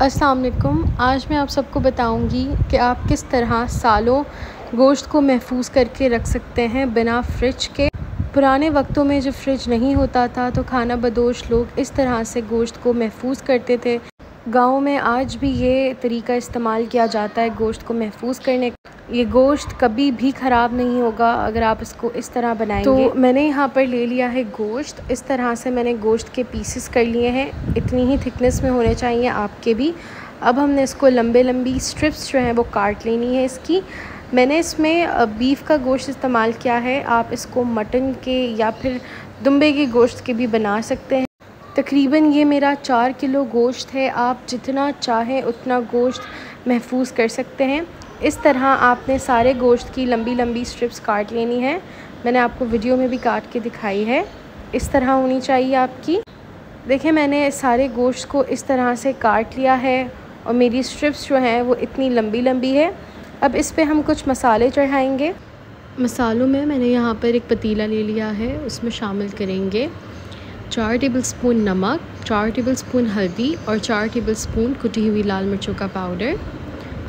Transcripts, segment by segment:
अस्सलाम वालेकुम। आज मैं आप सबको बताऊंगी कि आप किस तरह सालों गोश्त को महफूज करके रख सकते हैं बिना फ्रिज के। पुराने वक्तों में जब फ्रिज नहीं होता था तो खाना बदोश लोग इस तरह से गोश्त को महफूज करते थे। गाँव में आज भी ये तरीका इस्तेमाल किया जाता है गोश्त को महफूज करने का। ये गोश्त कभी भी ख़राब नहीं होगा अगर आप इसको इस तरह बनाएंगे। तो मैंने यहाँ पर ले लिया है गोश्त। इस तरह से मैंने गोश्त के पीसेस कर लिए हैं। इतनी ही थिकनेस में होने चाहिए आपके भी। अब हमने इसको लंबी स्ट्रिप्स जो हैं वो काट लेनी है इसकी। मैंने इसमें बीफ का गोश्त इस्तेमाल किया है। आप इसको मटन के या फिर दुम्बे के गोश्त के भी बना सकते हैं। तकरीबन ये मेरा 4 किलो गोश्त है। आप जितना चाहें उतना गोश्त महफूज कर सकते हैं। इस तरह आपने सारे गोश्त की लंबी स्ट्रिप्स काट लेनी है। मैंने आपको वीडियो में भी काट के दिखाई है। इस तरह होनी चाहिए आपकी। देखिए मैंने सारे गोश्त को इस तरह से काट लिया है और मेरी स्ट्रिप्स जो हैं वो इतनी लंबी है। अब इस पे हम कुछ मसाले चढ़ाएंगे। मसालों में मैंने यहाँ पर एक पतीला ले लिया है। उसमें शामिल करेंगे 4 टेबलस्पून नमक, 4 टेबलस्पून हल्दी और 4 टेबलस्पून कुटी हुई लाल मिर्चों का पाउडर।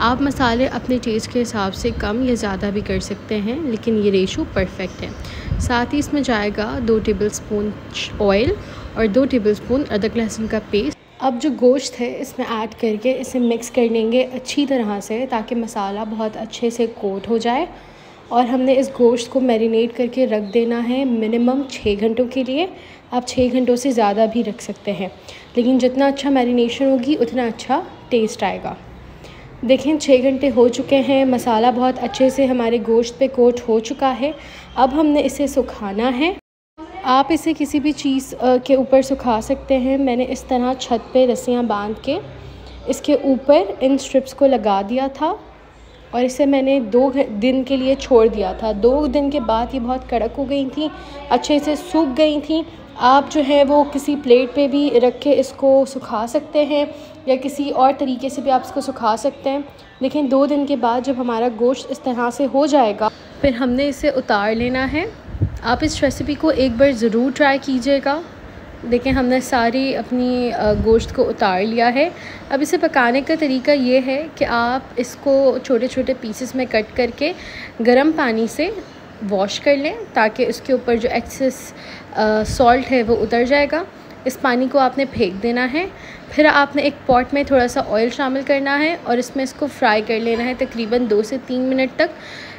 आप मसाले अपने टेस्ट के हिसाब से कम या ज़्यादा भी कर सकते हैं, लेकिन ये रेशो परफेक्ट है। साथ ही इसमें जाएगा 2 टेबलस्पून ऑयल और 2 टेबलस्पून अदरक लहसुन का पेस्ट। अब जो गोश्त है इसमें ऐड करके इसे मिक्स कर लेंगे अच्छी तरह से, ताकि मसाला बहुत अच्छे से कोट हो जाए। और हमने इस गोश्त को मैरिनेट करके रख देना है मिनिमम 6 घंटों के लिए। आप 6 घंटों से ज़्यादा भी रख सकते हैं, लेकिन जितना अच्छा मैरिनेशन होगी उतना अच्छा टेस्ट आएगा। देखें 6 घंटे हो चुके हैं। मसाला बहुत अच्छे से हमारे गोश्त पे कोट हो चुका है। अब हमने इसे सुखाना है। आप इसे किसी भी चीज़ के ऊपर सुखा सकते हैं। मैंने इस तरह छत पे रस्सियाँ बांध के इसके ऊपर इन स्ट्रिप्स को लगा दिया था और इसे मैंने 2 दिन के लिए छोड़ दिया था। 2 दिन के बाद ये बहुत कड़क हो गई थी, अच्छे से सूख गई थी। आप जो है वो किसी प्लेट पे भी रख के इसको सुखा सकते हैं या किसी और तरीके से भी आप इसको सुखा सकते हैं। लेकिन 2 दिन के बाद जब हमारा गोश्त इस तरह से हो जाएगा फिर हमने इसे उतार लेना है। आप इस रेसिपी को एक बार ज़रूर ट्राई कीजिएगा। देखें हमने सारी अपनी गोश्त को उतार लिया है। अब इसे पकाने का तरीका ये है कि आप इसको छोटे छोटे पीसेस में कट करके गर्म पानी से वॉश कर लें, ताकि इसके ऊपर जो एक्सेस सॉल्ट है वो उतर जाएगा। इस पानी को आपने फेंक देना है। फिर आपने एक पॉट में थोड़ा सा ऑयल शामिल करना है और इसमें इसको फ्राई कर लेना है तकरीबन 2 से 3 मिनट तक।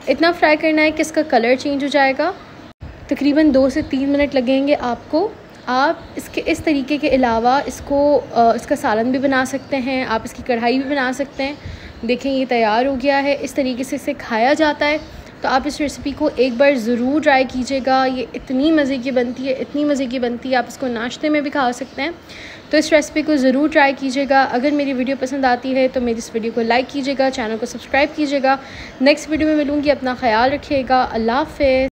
इतना फ्राई करना है कि इसका कलर चेंज हो जाएगा। तकरीबन 2 से 3 मिनट लगेंगे आपको। आप इसके इस तरीके के अलावा इसका सालन भी बना सकते हैं। आप इसकी कढ़ाई भी बना सकते हैं। देखें ये तैयार हो गया है। इस तरीके से इसे खाया जाता है। तो आप इस रेसिपी को एक बार ज़रूर ट्राई कीजिएगा। ये इतनी मज़े की बनती है, इतनी मज़े की बनती है, आप इसको नाश्ते में भी खा सकते हैं। तो इस रेसिपी को ज़रूर ट्राई कीजिएगा। अगर मेरी वीडियो पसंद आती है तो मेरी इस वीडियो को लाइक कीजिएगा, चैनल को सब्सक्राइब कीजिएगा। नेक्स्ट वीडियो में मिलूँगी। अपना ख्याल रखिएगा। अल्लाह हाफ़िज़।